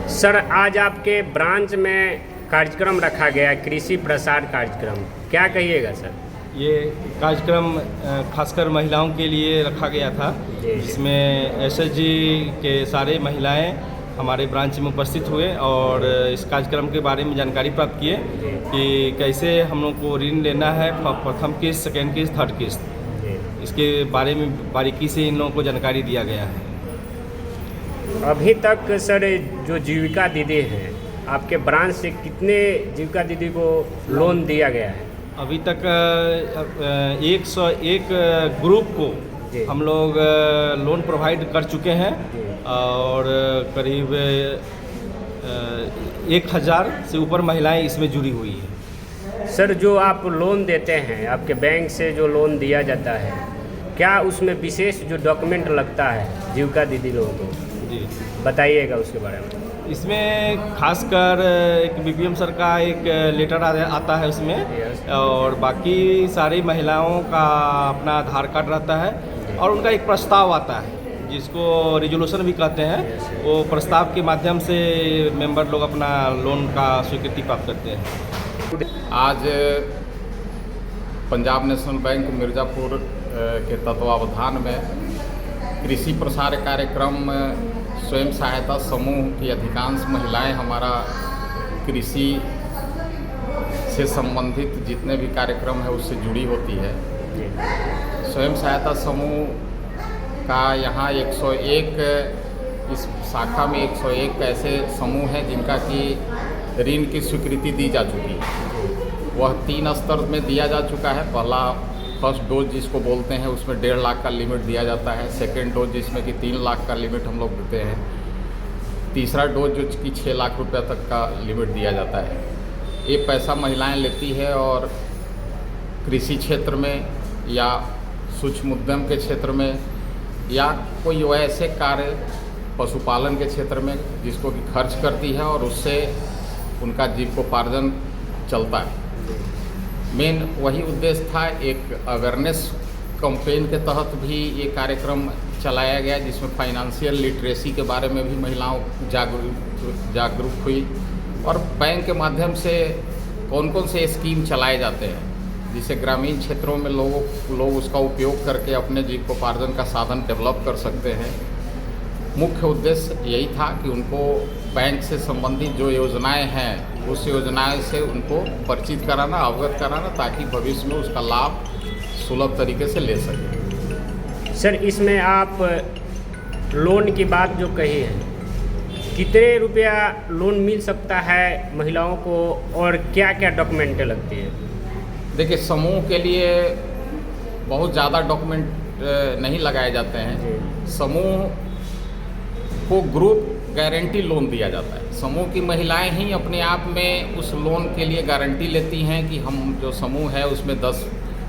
Sir, आज आपके branch में कार्यक्रम रखा गया, कृषि प्रसार कार्यक्रम, क्या कहिएगा सर? ये कार्यक्रम खासकर महिलाओं के लिए रखा गया था, जिसमें एसएचजी के सारे महिलाएं हमारे ब्रांच में उपस्थित हुए और इस कार्यक्रम के बारे में जानकारी प्राप्त किए कि कैसे हम लोग को ऋण लेना है, प्रथम किस्त, सेकेंड किस्त, थर्ड किस्त, इसके बारे में बारीकी से इन लोगों को जानकारी दिया गया है। अभी तक सर जो जीविका दीदी हैं, आपके ब्रांच से कितने जीविका दीदी को लोन दिया गया है? अभी तक 101 ग्रुप को हम लोग लोन प्रोवाइड कर चुके हैं और करीब 1000 से ऊपर महिलाएं इसमें जुड़ी हुई हैं। सर, जो आप लोन देते हैं, आपके बैंक से जो लोन दिया जाता है, क्या उसमें विशेष जो डॉक्यूमेंट लगता है जीविका दीदी लोगों को, जी बताइएगा उसके बारे में? इसमें खासकर एक बीपीएम सर का एक लेटर आता है उसमें, और बाकी सारी महिलाओं का अपना आधार कार्ड रहता है और उनका एक प्रस्ताव आता है जिसको रिजोल्यूशन भी कहते हैं। वो प्रस्ताव के माध्यम से मेंबर लोग अपना लोन का स्वीकृति प्राप्त करते हैं। आज पंजाब नेशनल बैंक मिर्ज़ापुर के तत्वावधान में कृषि प्रसार कार्यक्रम स्वयं सहायता समूह की अधिकांश महिलाएं हमारा कृषि से संबंधित जितने भी कार्यक्रम है उससे जुड़ी होती है। स्वयं सहायता समूह का यहाँ 101 इस शाखा में 101 ऐसे समूह हैं जिनका कि ऋण की स्वीकृति दी जा चुकी है। वह 3 स्तर में दिया जा चुका है। पहला फर्स्ट डोज जिसको बोलते हैं उसमें 1.5 लाख का लिमिट दिया जाता है। सेकेंड डोज जिसमें कि 3 लाख का लिमिट हम लोग देते हैं। तीसरा डोज जो कि 6 लाख रुपये तक का लिमिट दिया जाता है। ये पैसा महिलाएं लेती है और कृषि क्षेत्र में या सूक्ष्म उद्यम के क्षेत्र में या कोई ऐसे कार्य पशुपालन के क्षेत्र में जिसको कि खर्च करती है और उससे उनका जीविकोपार्जन चलता है। मेन वही उद्देश्य था। एक अवेयरनेस कैंपेन के तहत भी ये कार्यक्रम चलाया गया जिसमें फाइनेंशियल लिटरेसी के बारे में भी महिलाओं जागरूक हुई और बैंक के माध्यम से कौन कौन से स्कीम चलाए जाते हैं जिससे ग्रामीण क्षेत्रों में लोग उसका उपयोग करके अपने जीविकोपार्जन का साधन डेवलप कर सकते हैं। मुख्य उद्देश्य यही था कि उनको बैंक से संबंधित जो योजनाएं हैं उस योजनाएं से उनको परिचित कराना, अवगत कराना, ताकि भविष्य में उसका लाभ सुलभ तरीके से ले सकें। सर, इसमें आप लोन की बात जो कही है, कितने रुपया लोन मिल सकता है महिलाओं को और क्या क्या डॉक्यूमेंटें लगती है? देखिए, समूह के लिए बहुत ज़्यादा डॉक्यूमेंट नहीं लगाए जाते हैं। समूह को ग्रुप गारंटी लोन दिया जाता है। समूह की महिलाएं ही अपने आप में उस लोन के लिए गारंटी लेती हैं कि हम जो समूह है उसमें 10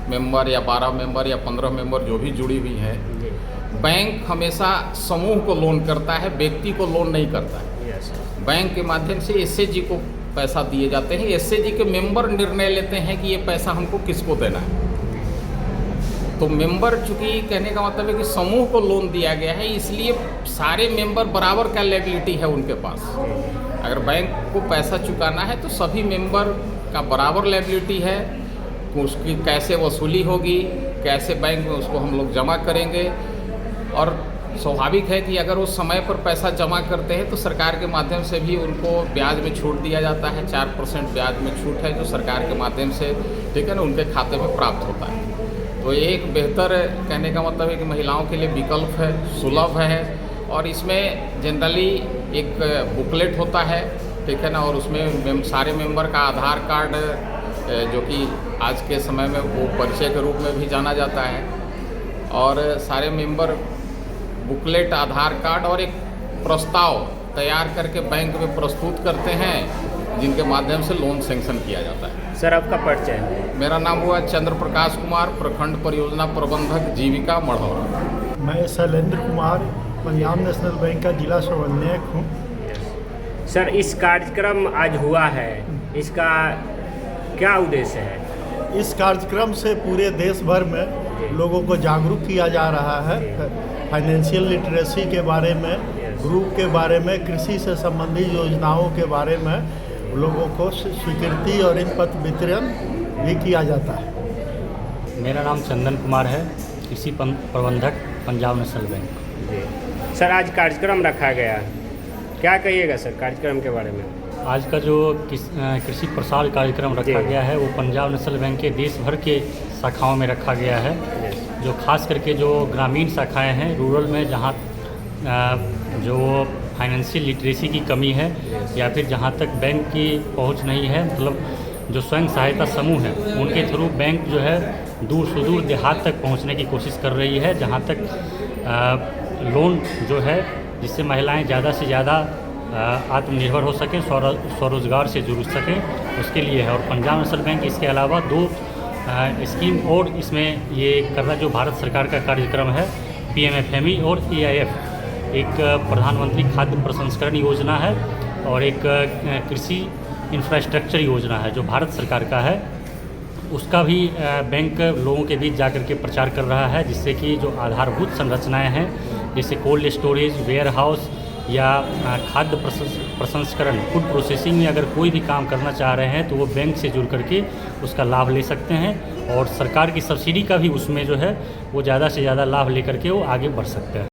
मेंबर या 12 मेंबर या 15 मेंबर जो भी जुड़ी हुई हैं। बैंक हमेशा समूह को लोन करता है, व्यक्ति को लोन नहीं करता है। बैंक के माध्यम से एसएचजी को पैसा दिए जाते हैं। एसएचजी के मेंबर निर्णय लेते हैं कि ये पैसा हमको किसको देना है। तो मेंबर, चूँकि कहने का मतलब है कि समूह को लोन दिया गया है, इसलिए सारे मेंबर बराबर का लायबिलिटी है उनके पास। अगर बैंक को पैसा चुकाना है तो सभी मेंबर का बराबर लायबिलिटी है। उसकी कैसे वसूली होगी, कैसे बैंक में उसको हम लोग जमा करेंगे, और स्वाभाविक है कि अगर वो समय पर पैसा जमा करते हैं तो सरकार के माध्यम से भी उनको ब्याज में छूट दिया जाता है। 4% ब्याज में छूट है जो सरकार के माध्यम से, ठीक है ना, उनके खाते में प्राप्त होता है। तो एक बेहतर, कहने का मतलब है कि महिलाओं के लिए विकल्प है, सुलभ है। और इसमें जनरली एक बुकलेट होता है, ठीक है ना, और उसमें सारे मेंबर का आधार कार्ड, जो कि आज के समय में वो परिचय के रूप में भी जाना जाता है, और सारे मेंबर बुकलेट, आधार कार्ड और एक प्रस्ताव तैयार करके बैंक में प्रस्तुत करते हैं जिनके माध्यम से लोन सैंक्शन किया जाता है। सर, आपका परिचय? मेरा नाम हुआ चंद्र प्रकाश कुमार, प्रखंड परियोजना प्रबंधक जीविका मढ़ौरा। मैं शैलेंद्र कुमार, पंजाब नेशनल बैंक का जिला समन्वयक हूँ। सर, इस कार्यक्रम आज हुआ है, इसका क्या उद्देश्य है? इस कार्यक्रम से पूरे देश भर में लोगों को जागरूक किया जा रहा है फाइनेंशियल लिटरेसी के बारे में ग्रुप के बारे में, कृषि से संबंधित योजनाओं के बारे में लोगों को स्वीकृति और इन पत्र वितरण भी किया जाता है। मेरा नाम चंदन कुमार है, कृषि प्रबंधक पंजाब नेशनल बैंक। जी सर, आज कार्यक्रम रखा गया, क्या कहिएगा सर कार्यक्रम के बारे में? आज का जो कृषि प्रसार कार्यक्रम रखा गया है वो पंजाब नेशनल बैंक के देश भर के शाखाओं में रखा गया है। जो खास करके जो ग्रामीण शाखाएं हैं, रूरल में जहाँ जो फाइनेंशियल लिटरेसी की कमी है या फिर जहाँ तक बैंक की पहुँच नहीं है, मतलब जो स्वयं सहायता समूह है उनके थ्रू बैंक जो है दूर सुदूर देहात तक पहुँचने की कोशिश कर रही है, जहाँ तक लोन जो है जिससे महिलाएं ज़्यादा से ज़्यादा आत्मनिर्भर हो सकें, स्वरोजगार से जुड़ सकें, उसके लिए है। और पंजाब नेशनल बैंक इसके अलावा 2 स्कीम और इसमें ये कर रहा है। जो भारत सरकार का कार्यक्रम है PMFME और AIF, एक प्रधानमंत्री खाद्य प्रसंस्करण योजना है और एक कृषि इंफ्रास्ट्रक्चर योजना है जो भारत सरकार का है। उसका भी बैंक लोगों के बीच जाकर के प्रचार कर रहा है, जिससे कि जो आधारभूत संरचनाएं हैं जैसे कोल्ड स्टोरेज, वेयर हाउस या खाद्य प्रसंस्करण, फूड प्रोसेसिंग में अगर कोई भी काम करना चाह रहे हैं तो वो बैंक से जुड़ करके उसका लाभ ले सकते हैं और सरकार की सब्सिडी का भी उसमें जो है वो ज़्यादा से ज़्यादा लाभ लेकर के वो आगे बढ़ सकते हैं।